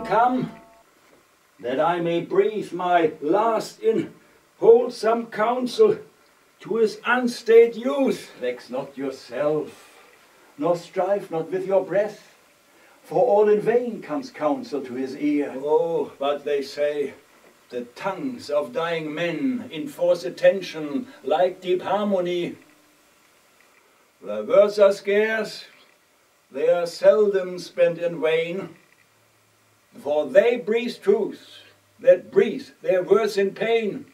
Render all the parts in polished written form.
come, that I may breathe my last in wholesome counsel to his unstayed youth. Vex not yourself, nor strive not with your breath, for all in vain comes counsel to his ear. Oh, but they say, the tongues of dying men enforce attention like deep harmony. Their words are scarce, they are seldom spent in vain, for they breathe truth, that breathe their words in pain.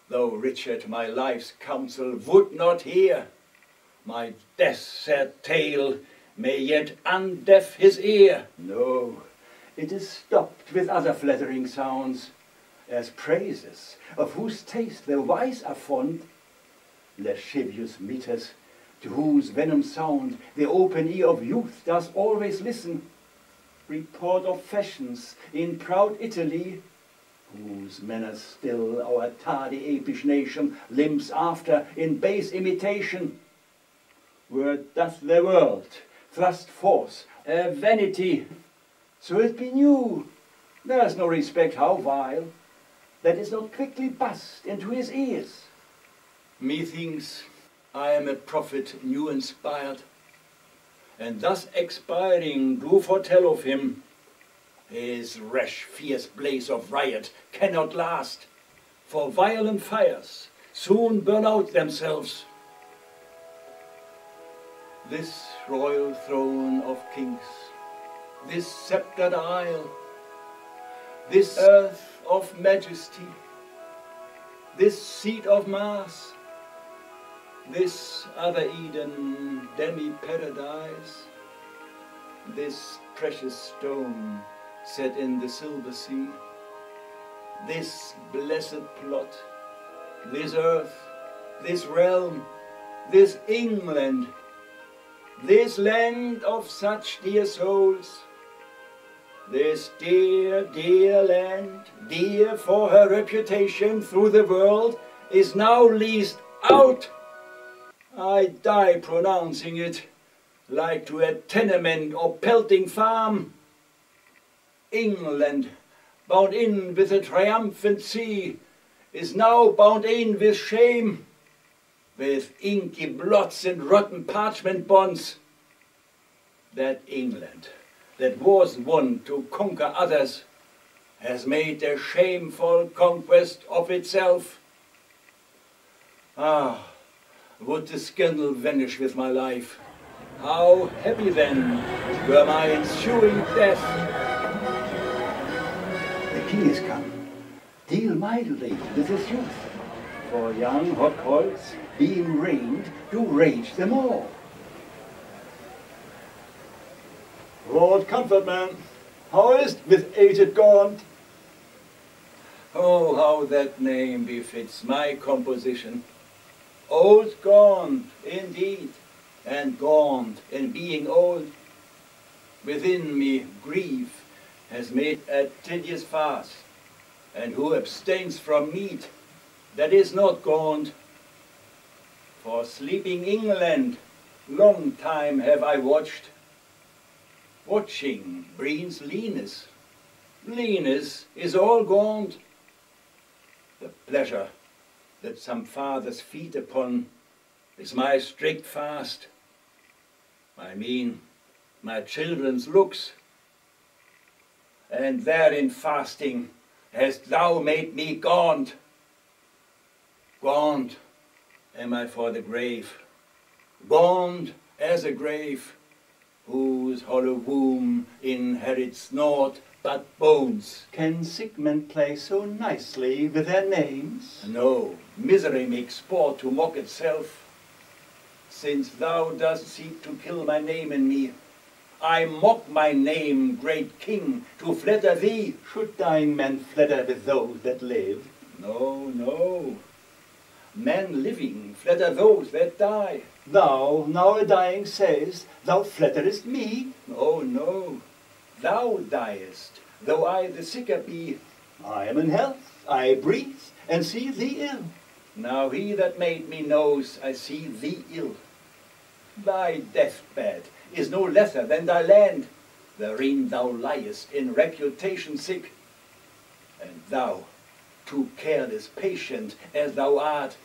Though Richard my life's counsel would not hear, my death's sad tale may yet undeaf his ear. No, it is stopped with other flattering sounds, as praises, of whose taste the wise are fond, lascivious metres, to whose venom sound the open ear of youth does always listen, report of fashions in proud Italy, whose manners still our tardy apish nation limps after in base imitation. Where doth the world thrust forth a vanity, so it be new, there's no respect how vile, that is not quickly buzzed into his ears. Methinks I am a prophet new inspired, and thus expiring do foretell of him, his rash fierce blaze of riot cannot last, for violent fires soon burn out themselves. This royal throne of kings, this sceptred isle, this earth of majesty, this seat of Mars, this other Eden, demi-paradise, this precious stone set in the silver sea, this blessed plot, this earth, this realm, this England, this land of such dear souls, this dear, dear land, dear for her reputation through the world, is now leased out. I die pronouncing it, like to a tenement or pelting farm. England, bound in with a triumphant sea, is now bound in with shame, with inky blots and rotten parchment bonds. That England, that was wont to conquer others, has made a shameful conquest of itself. Ah, would the scandal vanish with my life, how happy then were my ensuing death. The king is come, deal mildly with his youth, for young hot coals, being reigned, do rage them all. Lord Comfortman, how is't with aged Gaunt? Oh, how that name befits my composition. Old Gaunt, indeed, and gaunt in being old. Within me grief has made a tedious fast, and who abstains from meat that is not gaunt? For sleeping England long time have I watched. Watching breeds leanness. Leanness is all gaunt. The pleasure that some fathers feed upon is my strict fast. I mean, my children's looks. And therein fasting hast thou made me gaunt. Gaunt am I for the grave, gaunt as a grave, whose hollow womb inherits naught but bones. Can sick men play so nicely with their names? No, misery makes sport to mock itself. Since thou dost seek to kill my name in me, I mock my name, great king, to flatter thee. Should dying men flatter with those that live? No, no. Men living flatter those that die. Thou, now a dying, sayest, thou flatterest me? Oh, no. Thou diest, though I the sicker be. I am in health, I breathe, and see thee ill. Now he that made me knows I see thee ill. Thy deathbed is no lesser than thy land. wherein thou liest in reputation sick, and thou, too careless patient as thou art,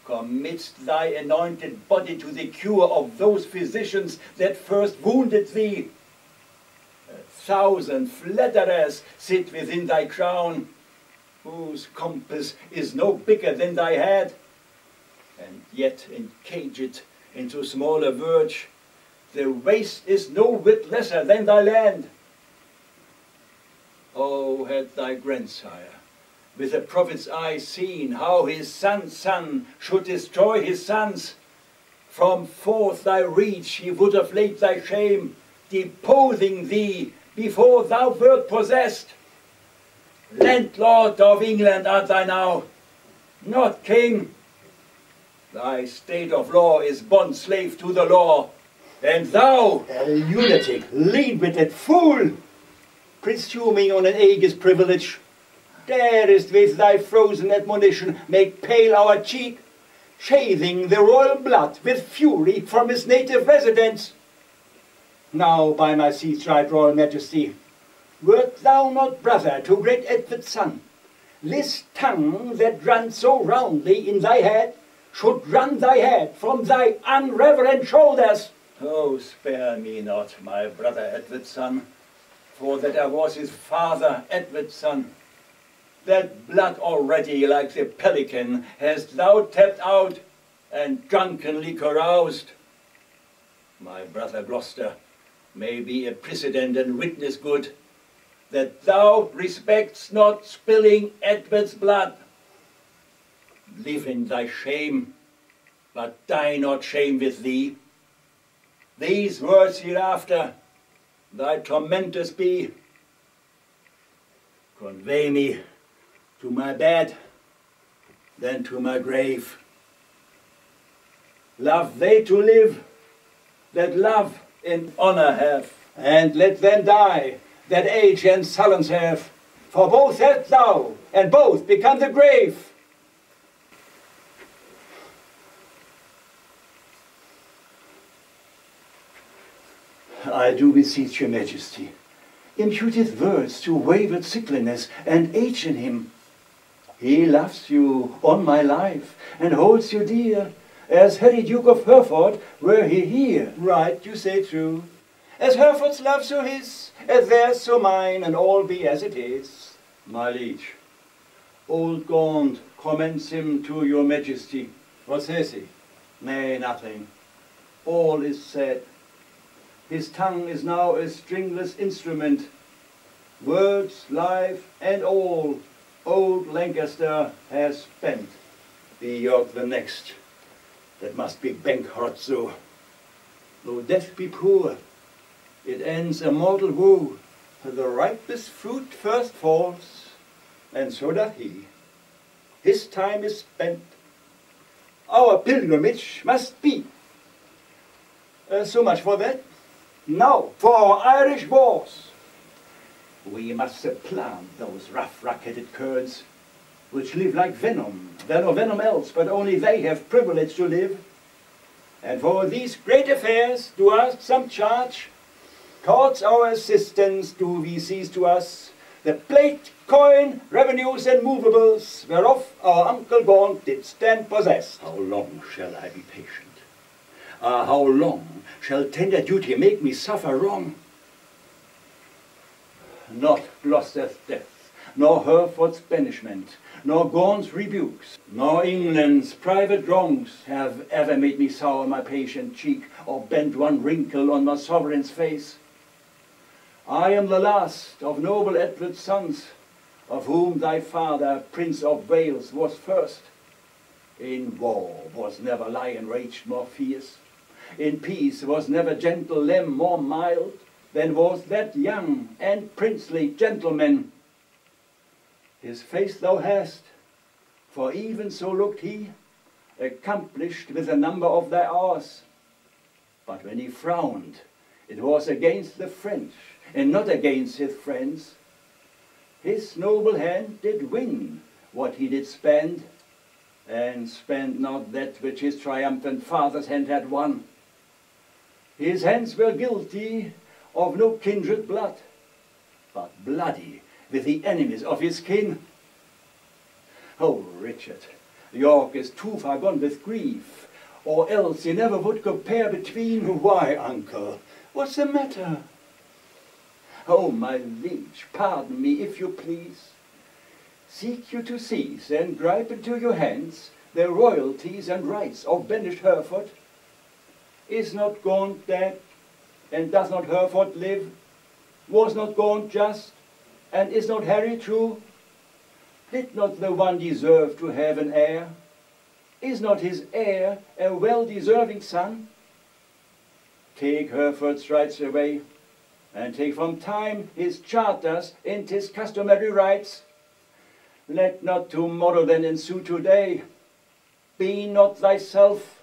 committ'st thy anointed body to the cure of those physicians that first wounded thee. 1,000 flatterers sit within thy crown, whose compass is no bigger than thy head, and yet encaged into smaller verge, the waste is no whit lesser than thy land. Oh, had thy grandsire with a prophet's eye seen how his son's son should destroy his sons, from forth thy reach he would have laid thy shame, deposing thee before thou wert possessed. Landlord of England art thou now, not king. Thy state of law is bond slave to the law, and thou, a lunatic, lean-witted fool, presuming on an aegis privilege, darest with thy frozen admonition make pale our cheek, shaving the royal blood with fury from his native residence. Now, by my sea-striped royal majesty, wert thou not brother to great Edward's son, this tongue that runs so roundly in thy head should run thy head from thy unreverent shoulders. Oh, spare me not, my brother Edward's son, for that I was his father Edward's son. That blood already, like the pelican, hast thou tapped out and drunkenly caroused. My brother Gloucester may be a precedent and witness good, that thou respect'st not spilling Edward's blood. Live in thy shame, but die not shame with thee. These words hereafter thy tormentors be. Convey me to my bed, then to my grave. Love they to live, that love and honor have, and let them die that age and sullens have, for both art thou, and both become the grave. I do beseech your majesty, impute his words to wayward sickliness and age in him. He loves you on my life, and holds you dear, as Harry Duke of Hereford were he here. Right, you say true. As Hereford's love so his, as theirs so mine, and all be as it is. My liege, old Gaunt commends him to your majesty. What says he? Nay, nothing. All is said. His tongue is now a stringless instrument. Words, life, and all old Lancaster has spent. Be York the next, that must be bankrupt so. Though death be poor, it ends a mortal woe. The ripest fruit first falls, And so doth he. his time is spent. Our pilgrimage must be. So much for that. Now, for our Irish wars. We must supplant those rough-racketed curds, which live like venom, there no venom else, but only they have privilege to live. And for these great affairs do ask some charge. Towards our assistance do we seize to us the plate, coin, revenues, and movables, whereof our uncle Gaunt did stand possessed. How long shall I be patient? How long shall tender duty make me suffer wrong? Not Gloucester's death, nor Hereford's banishment, nor Gaunt's rebukes, nor England's private wrongs have ever made me sour my patient cheek, or bend one wrinkle on my sovereign's face. I am the last of noble Edward's sons, of whom thy father, Prince of Wales, was first. In war was never lion raged more fierce, in peace was never gentle lamb more mild, than was that young and princely gentleman. His face thou hast, for even so looked he, accomplished with a number of thy hours. But when he frowned, it was against the French, and not against his friends. His noble hand did win what he did spend, and spent not that which his triumphant father's hand had won. His hands were guilty of no kindred blood, but bloody with the enemies of his kin. Oh, Richard, York is too far gone with grief, or else he never would compare between. Why, uncle, what's the matter? Oh, my liege, pardon me, if you please. Seek you to seize and gripe into your hands the royalties and rights of banished Hereford? Is not Gaunt dead, and does not Hereford live? Was not Gaunt just, and is not Harry true? Did not the one deserve to have an heir? Is not his heir a well-deserving son? Take Hereford's rights away, and take from time his charters and his customary rights. Let not tomorrow then ensue today. Be not thyself,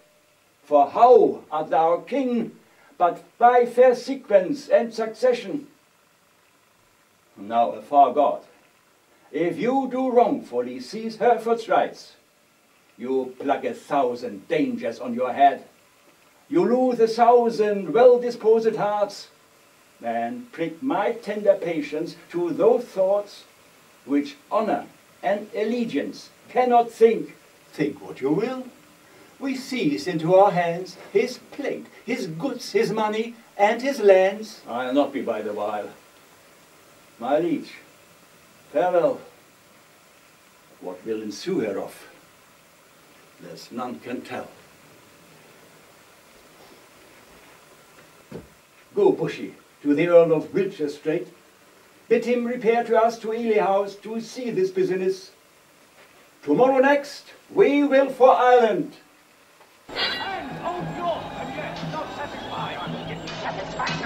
for how art thou king, but by fair sequence and succession? Now, afore God, if you do wrongfully seize Hereford's rights, you pluck 1,000 dangers on your head. You lose 1,000 well-disposed hearts, and prick my tender patience to those thoughts which honor and allegiance cannot think. Think what you will. We seize into our hands his plate, his goods, his money, and his lands. I'll not be by the while. My liege, farewell. What will ensue hereof, there's none can tell. Go, Bushy, to the Earl of Wiltshire straight. Bid him repair to us to Ely House to see this business. Tomorrow next, we will for Ireland. And hold York, and yet not satisfied.